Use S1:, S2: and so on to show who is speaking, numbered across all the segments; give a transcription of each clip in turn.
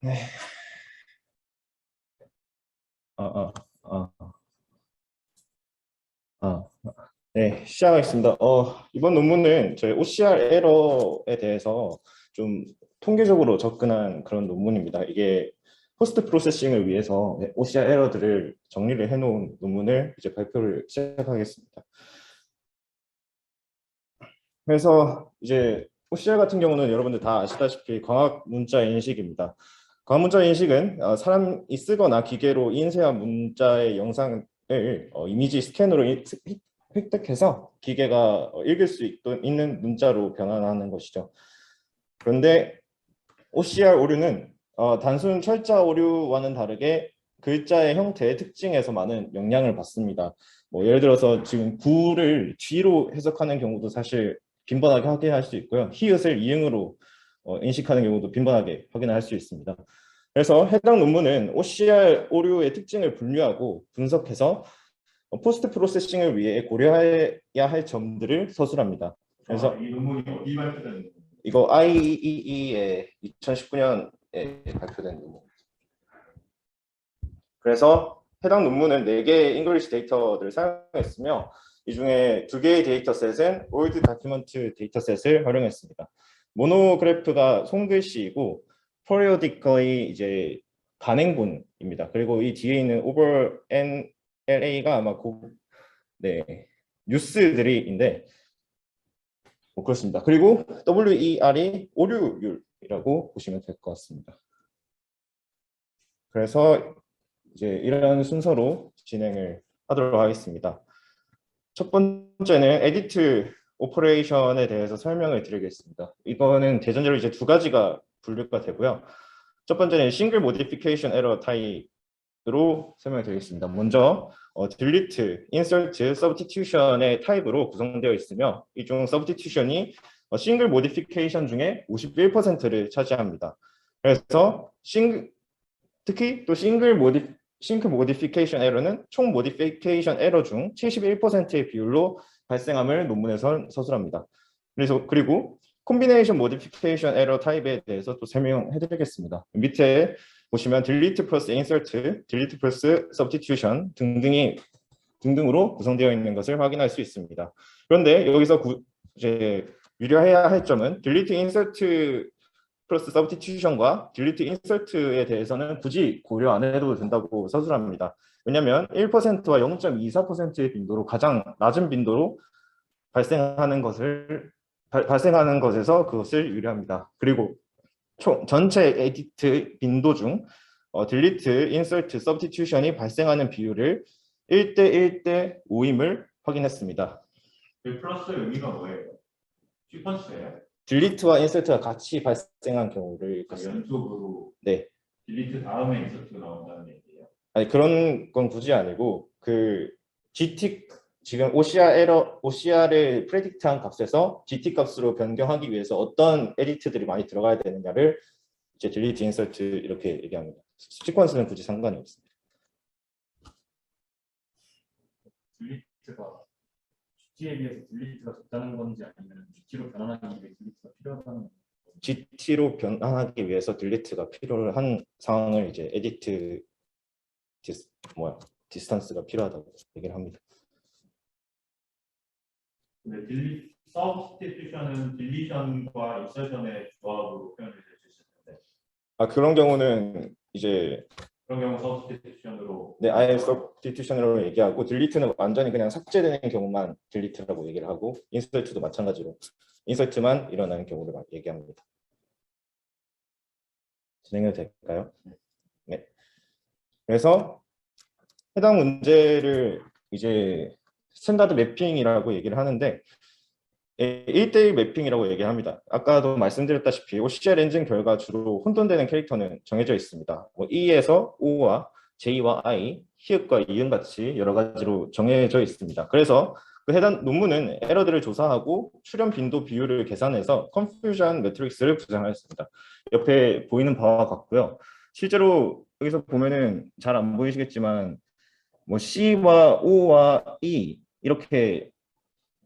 S1: 네. 어, 어, 어, 어. 네, 시작하겠습니다. 이번 논문은 저희 OCR 에러에 대해서 좀 통계적으로 접근한 그런 논문입니다. 이게 포스트 프로세싱을 위해서 OCR 에러들을 정리를 해놓은 논문을 이제 발표를 시작하겠습니다. 그래서 이제 OCR 같은 경우는 여러분들 다 아시다시피 광학 문자 인식입니다. 광학 문자 인식은 사람이 쓰거나 기계로 인쇄한 문자의 영상을 이미지 스캔으로 획득해서 기계가 읽을 수 있는 문자로 변환하는 것이죠. 그런데 OCR 오류는 단순 철자 오류와는 다르게 글자의 형태, 특징에서 많은 영향을 받습니다. 뭐 예를 들어서 지금 구를 쥐로 해석하는 경우도 사실 빈번하게 확인할 수 있고요. 히읗을 이응으로 인식하는 경우도 빈번하게 확인할 수 있습니다. 그래서 해당 논문은 OCR 오류의 특징을 분류하고 분석해서 포스트 프로세싱을 위해 고려해야 할 점들을 서술합니다. 그래서 이 논문이 어디 발표된 이거 IEEE의 2019년에 발표된 논문. 그래서 해당 논문은 4개의 잉글리시 데이터들을 사용했으며 이 중에 2개의 데이터셋은 올드 다큐먼트 데이터셋을 활용했습니다. 모노그래프가 손글씨이고 periodically 이제 간행본입니다. 그리고 이 뒤에 있는 over NLA가 아마 네, 뉴스들이인데 뭐 그렇습니다. 그리고 WER이 오류율이라고 보시면 될 것 같습니다. 그래서 이제 이런 순서로 진행을 하도록 하겠습니다. 첫 번째는 에디트 오퍼레이션에 대해서 설명을 드리겠습니다. 이거는 대전제로 이제 2가지가 분류가 되고요. 첫 번째는 싱글 모디피케이션 에러 타입으로 설명을 드리겠습니다. 먼저 delete, insert, substitution의 타입으로 구성되어 있으며 이 중 substitution이 싱글 모디피케이션 중에 51%를 차지합니다. 그래서 특히 또 싱글 모디피케이션 에러는 총 모디피케이션 에러 중 71%의 비율로 발생함을 논문에서 서술합니다. 그리고 콤비네이션 모디피케이션 에러 타입에 대해서 또 설명해 드리겠습니다. 밑에 보시면 delete 플러스 insert, delete 플러스 substitution 등등으로 구성되어 있는 것을 확인할 수 있습니다. 그런데 여기서 이제 유의해야 할 점은 delete insert 플러스 서브스티튜션과 딜리트 인서트에 대해서는 굳이 고려 안 해도 된다고 서술합니다. 왜냐하면 1%와 0.24%의 빈도로 가장 낮은 빈도로 발생하는 것에서 그것을 유래합니다. 그리고 전체 에디트 빈도 중 딜리트, 인서트, 서브스티튜션이 발생하는 비율을 1대 5임을 확인했습니다.
S2: 플러스의 의미가 뭐예요? 시퀀스예요?
S1: 딜리트와 인서트가 같이 발생한 경우를
S2: 연속으로
S1: 네.
S2: 딜리트 다음에 인서트가 나온다는 얘기예요?
S1: 아니 그런 건 굳이 아니고 그 GT 지금 OCR을 프레딕트한 값에서 GT 값으로 변경하기 위해서 어떤 에디트들이 많이 들어가야 되느냐를 이제 딜리트 인서트 이렇게 얘기합니다. 시퀀스는 굳이 상관이 없습니다.
S2: 딜리트가 GT에 비해서 딜리트가 적다는 건지 아니면 GT로 변환하기 위해 딜리트가 필요하다는 건지?
S1: GT로 변환하기 위해서 딜리트가 필요한 상황을 이제 에디트 디스턴스가 필요하다고 얘기를 합니다.
S2: 근데 서브스티튜션은 딜리션과 인서션의 조합으로 표현이 될 수 있는데.
S1: 그런 경우는 이제
S2: 그런 경우 서브스티튜션으로
S1: 네, 아예 서브스티튜션으로 얘기하고 딜리트는 완전히 그냥 삭제되는 경우만 딜리트라고 얘기를 하고 인서트도 마찬가지로 인서트만 일어나는 경우를 얘기합니다. 진행해도 될까요? 네. 그래서 해당 문제를 이제 스탠다드 매핑이라고 얘기를 하는데 1대1 매핑이라고 얘기를 합니다. 아까도 말씀드렸다시피 OCR 엔진 결과 주로 혼돈되는 캐릭터는 정해져 있습니다. E에서 O와 J와 I, 히읗과 이응 같이 여러 가지로 정해져 있습니다. 그래서 그 해당 논문은 에러들을 조사하고 출현 빈도 비율을 계산해서 컨퓨전 매트릭스를 구성하였습니다. 옆에 보이는 바와 같고요. 실제로 여기서 보면은 잘 안 보이시겠지만 뭐 C와 O와 E 이렇게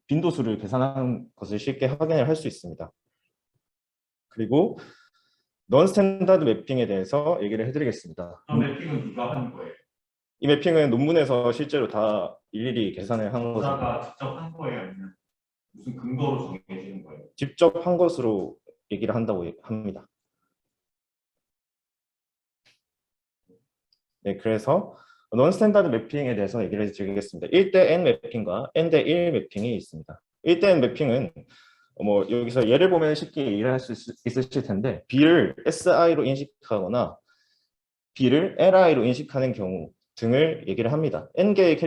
S1: 빈도수를 계산하는 것을 쉽게 확인을 할 수 있습니다. 그리고 non 스탠다드 매핑에 대해서 얘기를 해드리겠습니다.
S2: 매핑은 누가 하는 거예요?
S1: 이 매핑은 논문에서 실제로 다 일일이 계산을 한 것입니다.
S2: 저자가 직접 한 거예요? 아니면 무슨 근거로 정해지는 거예요?
S1: 직접 한 것으로 얘기를 한다고 합니다. 네, 그래서 non 스탠다드 매핑에 대해서 얘기를 드리겠습니다. 1대 n 매핑과 n대 1 매핑이 있습니다. 1대 n 매핑은 뭐 여기서 예를 보면 쉽게 이해할 수 있으실 텐데 b를 si로 인식하거나 b를 li로 인식하는 경우 등을 얘기를 합니다. n개의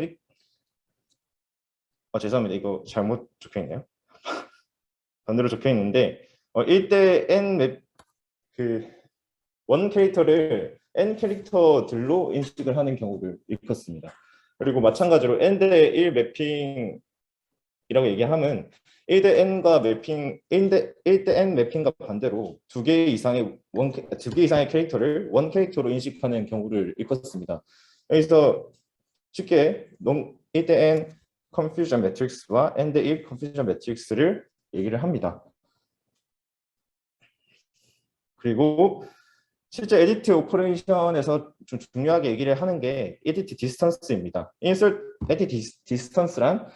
S1: 죄송합니다. 이거 잘못 적혀 있네요. 반대로 적혀 있는데 1대 n 원 캐릭터를 n 캐릭터들로 인식을 하는 경우를 일컫습니다. 그리고 마찬가지로 n대 1 매핑이라고 얘기하면 1대 n과 매핑 1대 n 매핑과 반대로 두 개 이상의 캐릭터를 원 캐릭터로 인식하는 경우를 일컫습니다. 여기서 쉽게 1대 n 컨퓨전 매트릭스와 n대 1 컨퓨전 매트릭스를 얘기를 합니다. 그리고 실제 에디트 오퍼레이션에서 좀 중요하게 얘기를 하는 게 에디트 디스턴스입니다. 에디트 디스턴스란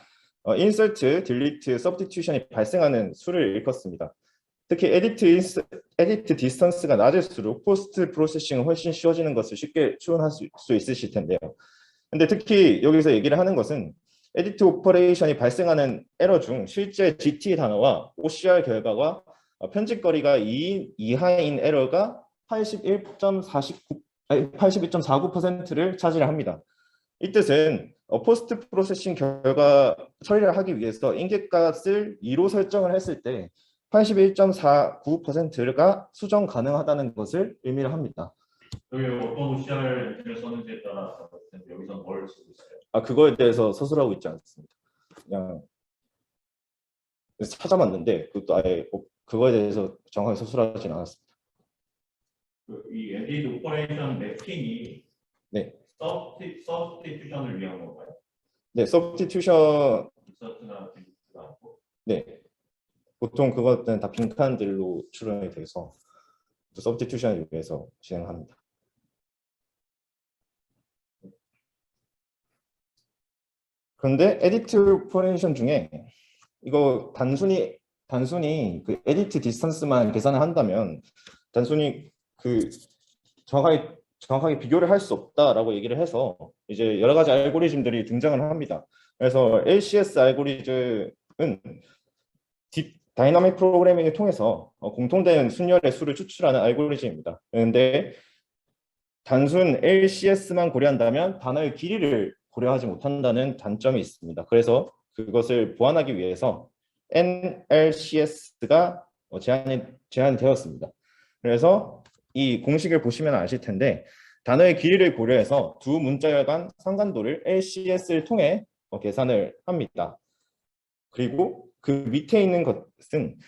S1: 인서트, 딜리트, 서브스티튜션이 발생하는 수를 일컫습니다. 특히 에디트 디스턴스가 낮을수록 포스트 프로세싱은 훨씬 쉬워지는 것을 쉽게 추론할 수 있으실 텐데요. 근데 특히 여기서 얘기를 하는 것은 에디트 오퍼레이션이 발생하는 에러 중 실제 GT 단어와 OCR 결과가 편집거리가 2인 이하인 에러가 81.49%를 차지를 합니다. 이 뜻은 포스트 프로세싱 결과 처리를 하기 위해서 인계값을 2로 설정을 했을 때 81.49%가 수정 가능하다는 것을 의미를 합니다.
S2: 여기 어떤 OCR 를 썼는지에 따라 여기서 뭘 쓰고 있어요?
S1: 그거에 대해서 서술하고 있지 않습니다. 그냥 찾아봤는데 그것도 아예 그거에 대해서 정확하게 서술하지는 않았습니다.
S2: 이 에디트 오퍼레이션 매핑이
S1: 네.
S2: 서브스티튜션을 위한 건가요?
S1: 네, 서브스티튜션.
S2: 인서트나 딜리트가 아니고.
S1: 네. 보통 그것들은 다 빈칸들로 추론이 돼서 서브스티튜션을 위해서 진행합니다. 그런데 에디트 오퍼레이션 중에 이거 단순히 그 에디트 디스턴스만 계산을 한다면 단순히 그 정확하게 비교를 할 수 없다라고 얘기를 해서 이제 여러 가지 알고리즘들이 등장을 합니다. 그래서 LCS 알고리즘은 다이나믹 프로그래밍을 통해서 공통된 순열의 수를 추출하는 알고리즘입니다. 그런데 단순 LCS만 고려한다면 단어의 길이를 고려하지 못한다는 단점이 있습니다. 그래서 그것을 보완하기 위해서 NLCS가 제한되었습니다. 그래서 이 공식을 보시면 아실 텐데 단어의 길이를 고려해서 두 문자열 간 상관도를 LCS를 통해 계산을 합니다. 그리고 그 밑에 있는 것은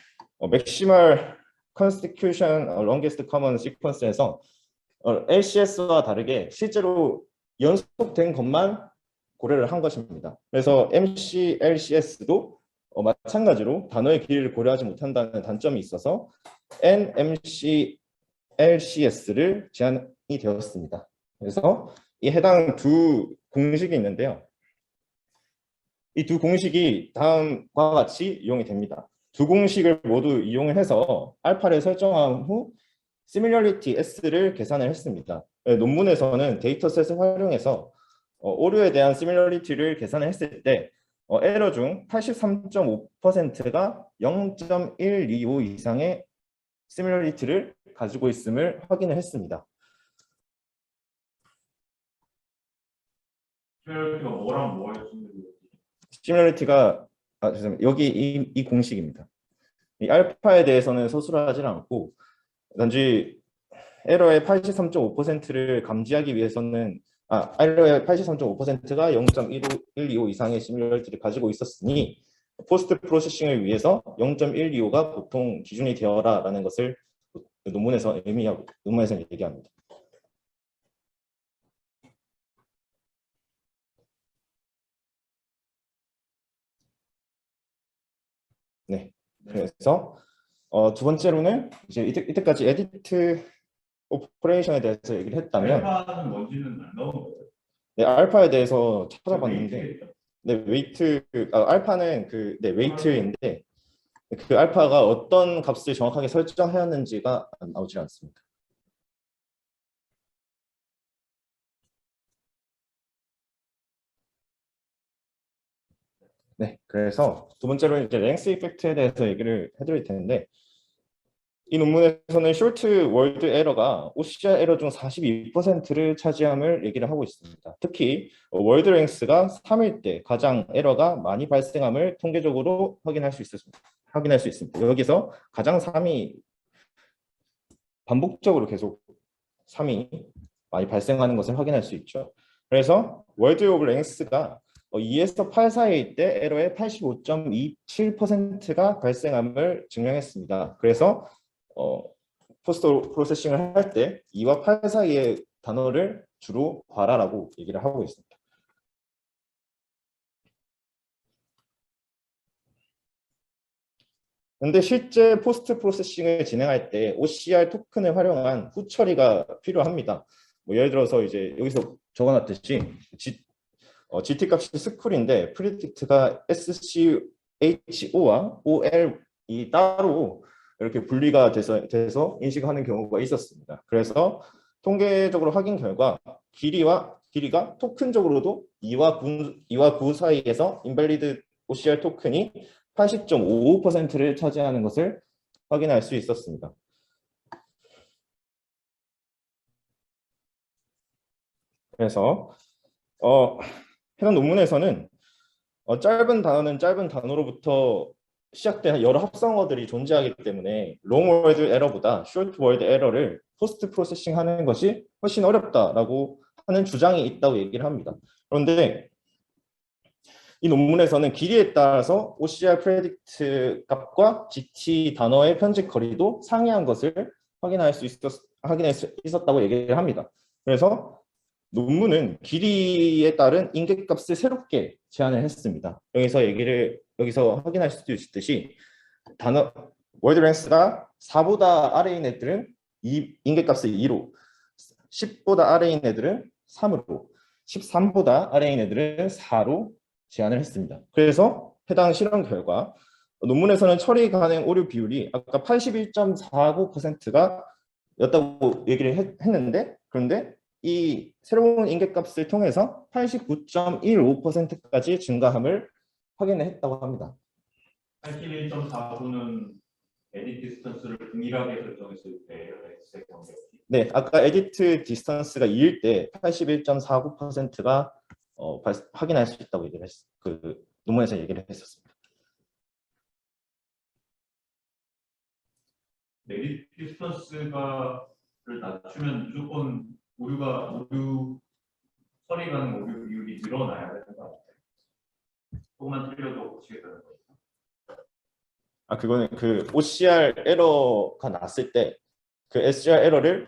S1: Maximal Consecution Longest Common Sequence에서 LCS와 다르게 실제로 연속된 것만 고려를 한 것입니다. 그래서 MCLCS도 마찬가지로 단어의 길이를 고려하지 못한다는 단점이 있어서 NMCLCS를 제한이 되었습니다. 그래서 이 해당 두 공식이 있는데요. 이 두 공식이 다음과 같이 이용이 됩니다. 두 공식을 모두 이용을 해서 알파를 설정한 후 시뮬러리티 S를 계산을 했습니다. 논문에서는 데이터셋을 활용해서 오류에 대한 시뮬러리티를 계산을 했을 때 에러 중 83.5%가 0.125 이상의 시뮬러리티를 가지고 있음을 확인을 했습니다.
S2: 시뮬러리티가 뭐랑 뭐였습니까?
S1: 시뮬러리티가 죄송합니다. 여기 이 공식입니다. 이 알파에 대해서는 서술하지 않고 단지 에러의 83.5%를 감지하기 위해서는 에러의 83.5%가 0.125 이상의 시뮬러리티를 가지고 있었으니 포스트 프로세싱을 위해서 0.125가 보통 기준이 되어라라는 것을 논문에서 얘기합니다. 네. 그래서 두 번째로는 이제 이때까지 에디트 오퍼레이션에 대해서 얘기를 했다면,
S2: 알파는 뭔지는 안 나온 거예요.
S1: 네, 알파에 대해서 찾아봤는데,
S2: 웨이트겠죠?
S1: 네, 알파는 네, 웨이트인데, 그 알파가 어떤 값을 정확하게 설정하였는지가 나오지 않습니다. 네, 그래서 두 번째로 이제 랭스 이펙트에 대해서 얘기를 해드릴 텐데, 이 논문에서는 쇼트 월드 에러가 OCR 에러 중 42%를 차지함을 얘기를 하고 있습니다. 특히 월드 랭스가 3일 때 가장 에러가 많이 발생함을 통계적으로 확인할 수 있습니다. 여기서 가장 3이 반복적으로 계속 3이 많이 발생하는 것을 확인할 수 있죠. 그래서 월드 오브 랭스가 2에서 8 사이일 때 에러의 85.27%가 발생함을 증명했습니다. 그래서 포스트 프로세싱을 할 때 2와 8 사이의 단어를 주로 봐라라고 얘기를 하고 있습니다. 근데 실제 포스트 프로세싱을 진행할 때 OCR 토큰을 활용한 후처리가 필요합니다. 뭐 예를 들어서 이제 여기서 적어놨듯이 GT 값이 스쿨인데 프리딕트가 SCHO와 OL이 따로 이렇게 분리가 돼서 인식하는 경우가 있었습니다. 그래서 통계적으로 확인 결과 길이가 토큰적으로도 2와 9 사이에서 인밸리드 OCR 토큰이 80.55%를 차지하는 것을 확인할 수 있었습니다. 그래서 해당 논문에서는 짧은 단어는 짧은 단어로부터 시작된 여러 합성어들이 존재하기 때문에 롱 월드 에러보다 숏 월드 에러를 포스트 프로세싱 하는 것이 훨씬 어렵다라고 하는 주장이 있다고 얘기를 합니다. 그런데 이 논문에서는 길이에 따라서 OCR 프레딕트 값과 GT 단어의 편집 거리도 상이한 것을 확인할 수 있었다고 얘기를 합니다. 그래서 논문은 길이에 따른 인계값을 새롭게 제안을 했습니다. 여기서 확인할 수도 있듯이 월드 랭스가 4보다 아래인 애들은 인계값을 2로, 10보다 아래인 애들은 3으로, 13보다 아래인 애들은 4로 제안을 했습니다. 그래서 해당 실험 결과 논문에서는 처리 가능 오류 비율이 아까 81.49%가 였다고 얘기를 했는데, 그런데 이 새로운 인계값을 통해서 89.15%까지 증가함을 확인했다고 합니다.
S2: 81.4분은 에디 디스턴스를 동일하게 설정했을 때 X의 경계였지.
S1: 네, 아까 에디트 디스턴스가 2일 때 81.49%가 확인할 수 있다고 그 논문에서 얘기를 했었습니다.
S2: 에디 디스턴스가를 낮추면 무조건 오류 처리 가능 오류 비율이 늘어나야 되는 거 같아요. 조금만 틀려도 고치게 되는 거죠.
S1: 그거는 그 OCR 에러가 났을 때 그 SCR 에러를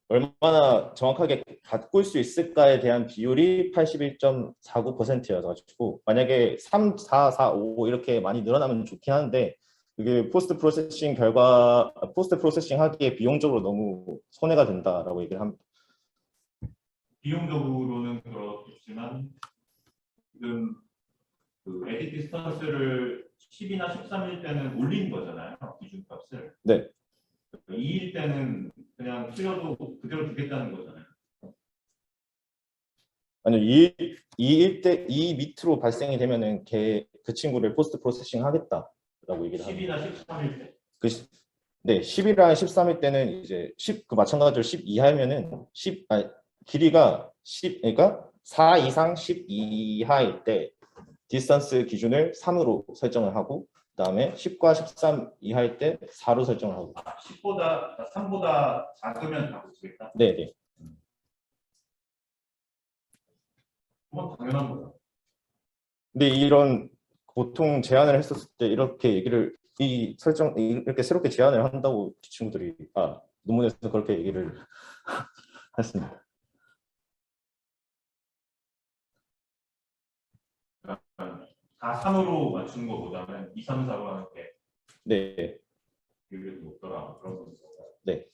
S1: 얼마나 정확하게 바꿀 수 있을까에 대한 비율이 81.49%여가지고 만약에 3, 4, 4, 5 이렇게 많이 늘어나면 좋긴 한데 그게 포스트 프로세싱 하기에 비용적으로 너무 손해가 된다라고 얘기를 합니다.
S2: 비용적으로는 그렇겠지만 지금 그 에디 디스턴스를 10이나 13일 때는 올린 거잖아요. 기준값을.
S1: 네.
S2: 2일 때는 그냥 틀려도 그대로 두겠다는 거잖아요.
S1: 아니요, 2 밑으로 발생이 되면은 그 친구를 포스트 프로세싱 하겠다라고 얘기를 합니다.
S2: 10이나 13일 때.
S1: 네, 10이랑 13일 때는 이제 그 마찬가지로 10 이하면은 길이가 10 그러니까 4 이상 10 이하일 때 디스턴스 기준을 3으로 설정을 하고 그다음에 10과 13 이하일 때 4로 설정을 하고
S2: 3보다 작으면 다 고치겠다.
S1: 네, 네.
S2: 그건 당연한 거죠.
S1: 근데 이런 보통 제안을 했었을 때 이렇게 이렇게 새롭게 제안을 한다고 친구들이 논문에서 그렇게 얘기를 했습니다.
S2: 다 3으로 맞추는 것보다는 2, 3, 4로 하는 게
S1: 네,
S2: 비율이 높더라. 그런 거죠.
S1: 네.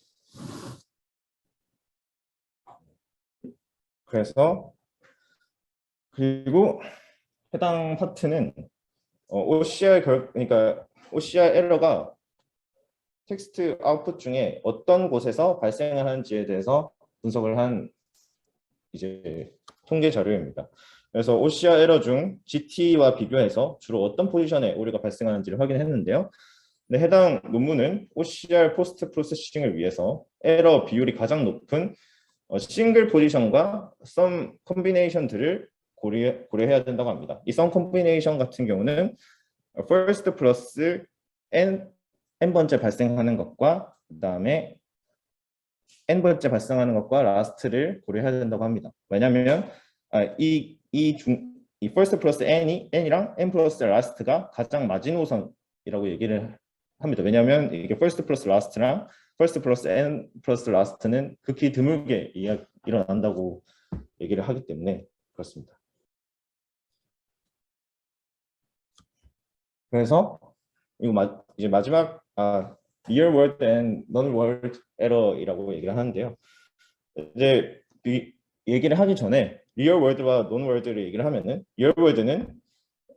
S1: 그래서 그리고 해당 파트는 그러니까 OCR 에러가 텍스트 아웃풋 중에 어떤 곳에서 발생을 하는지에 대해서 분석을 한 이제 통계 자료입니다. 그래서 OCR 에러 중 GT와 비교해서 주로 어떤 포지션에 오류가 발생하는지를 확인했는데요. 네, 해당 논문은 OCR 포스트 프로세싱을 위해서 에러 비율이 가장 높은 싱글 포지션과 썸 콤비네이션들을 고려해야 된다고 합니다. 이 썸 콤비네이션 같은 경우는 first 플러스 n번째 발생하는 것과 그다음에 n번째 발생하는 것과 last를 고려해야 된다고 합니다. 왜냐하면 이 first 플러스 n이랑 n 플러스 last가 가장 마지노선이라고 얘기를 합니다. 왜냐하면 이게 first 플러스 last랑 first 플러스 n 플러스 last는 극히 드물게 일어난다고 얘기를 하기 때문에 그렇습니다. 그래서 이거 이제 마지막 real world and non-world error이라고 얘기를 하는데요. 이제 얘기를 하기 전에 real world와 non-world를 얘기를 하면은 real world는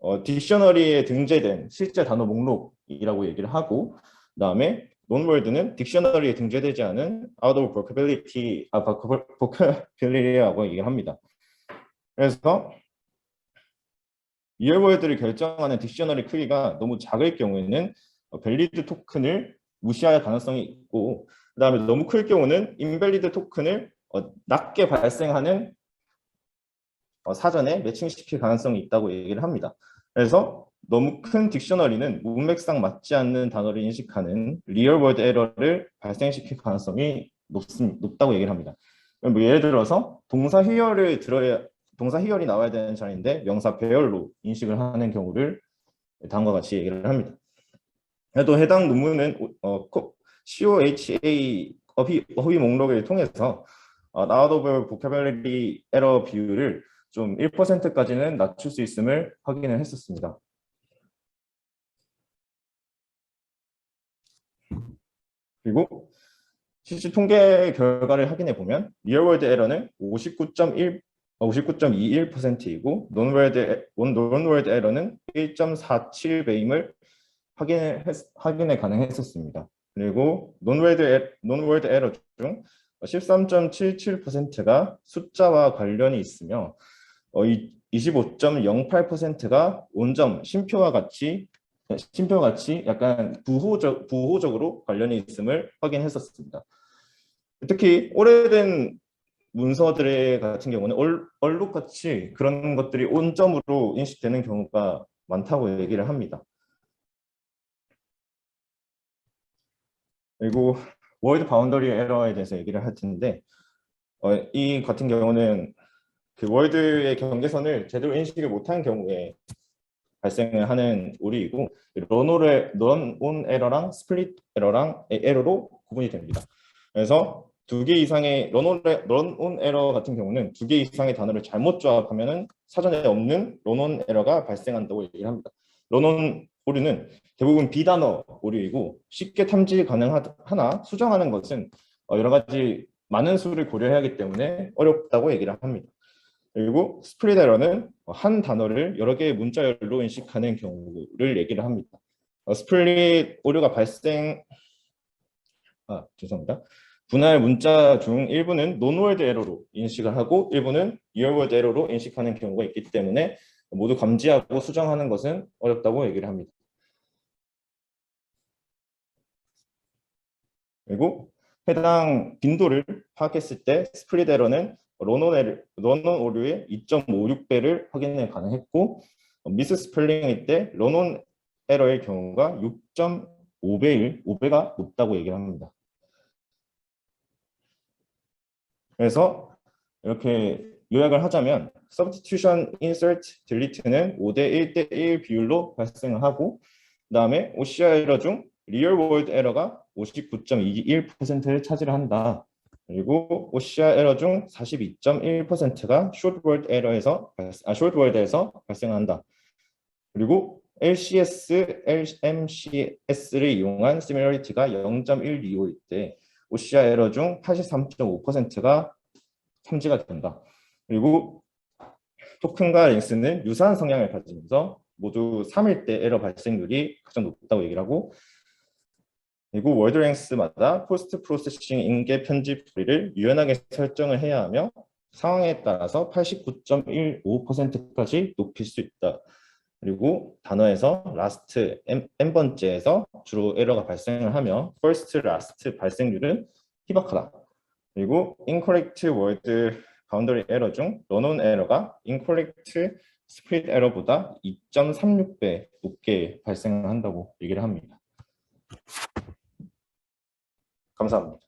S1: 딕셔너리에 등재된 실제 단어 목록이라고 얘기를 하고, 그다음에 non-world는 딕셔너리에 등재되지 않은 out of vocabulary라고 얘기를 합니다. 그래서 real world를 결정하는 딕셔너리 크기가 너무 작을 경우에는 밸리드 토큰을 무시할 가능성이 있고, 그다음에 너무 클 경우는 인밸리드 토큰을 낮게 발생하는 사전에 매칭시킬 가능성이 있다고 얘기를 합니다. 그래서 너무 큰 딕셔너리는 문맥상 맞지 않는 단어를 인식하는 리얼월드 에러를 발생시킬 가능성이 높다고 얘기를 합니다. 뭐 예를 들어서 동사 히얼이 나와야 되는 자리인데 명사 배열로 인식을 하는 경우를 다음과 같이 얘기를 합니다. 또 해당 논문은 COHA 어휘 목록을 통해서 out of vocabulary error 비율을 좀 1%까지는 낮출 수 있음을 확인을 했었습니다. 그리고 실제 통계 결과를 확인해 보면 리얼월드 에러는 59.21%이고 논월드 에러는 1.47배임을 확인에 가능했었습니다. 그리고 논월드 에러 중 13.77%가 숫자와 관련이 있으며 25.08%가 온점, 쉼표와 같이 약간 부호적으로 관련이 있음을 확인했었습니다. 특히 오래된 문서들 같은 경우는 얼룩같이 그런 것들이 온점으로 인식되는 경우가 많다고 얘기를 합니다. 그리고 월드 바운더리 에러에 대해서 얘기를 할 텐데 이 같은 경우는 그 월드의 경계선을 제대로 인식을 못한 경우에 발생을 하는 오류이고 런온 에러랑 스플릿 에러로 구분이 됩니다. 그래서 두 개 이상의 런온 에러 같은 경우는 두 개 이상의 단어를 잘못 조합하면은 사전에 없는 런온 에러가 발생한다고 얘기를 합니다. 런온 오류는 대부분 비단어 오류이고 쉽게 탐지 가능하나 수정하는 것은 여러 가지 많은 수를 고려해야 하기 때문에 어렵다고 얘기를 합니다. 그리고 스프릿 에러는 한 단어를 여러 개의 문자열로 인식하는 경우를 얘기를 합니다. 스플릿 오류가 죄송합니다. 분할 문자 중 일부는 논월드 에러로 인식을 하고 일부는 리얼월드 에러로 인식하는 경우가 있기 때문에 모두 감지하고 수정하는 것은 어렵다고 얘기를 합니다. 그리고 해당 빈도를 파악했을 때 스프릿 에러는 런온 오류의 2.56배를 확인이 가능했고 미스 스펠링일 때 런온 에러의 경우가 6.5배가 높다고 얘기를 합니다. 그래서 이렇게 요약을 하자면 substitution, insert, delete는 5대 1대1 비율로 발생을 하고 그 다음에 OCR 에러 중 real world 에러가 59.21%를 차지한다. 그리고 OCR 에러 중 42.1%가 short word에서 발생한다. 그리고 LCS, LMCS를 이용한 similarity가 0.125일 때 OCR 에러 중 83.5%가 탐지가 된다. 그리고 토큰과 링스는 유사한 성향을 가지면서 모두 3일 때 에러 발생률이 가장 높다고 얘기를 하고, 그리고 월드 랭스마다 포스트 프로세싱 인계 편집 부위를 유연하게 설정을 해야 하며 상황에 따라서 89.15%까지 높일 수 있다. 그리고 단어에서 라스트 n번째에서 주로 에러가 발생을 하며 first last 발생률은 희박하다. 그리고 incorrect word boundary error 중 run-on 에러가 incorrect split 에러보다 2.36배 높게 발생을 한다고 얘기를 합니다. 감사합니다.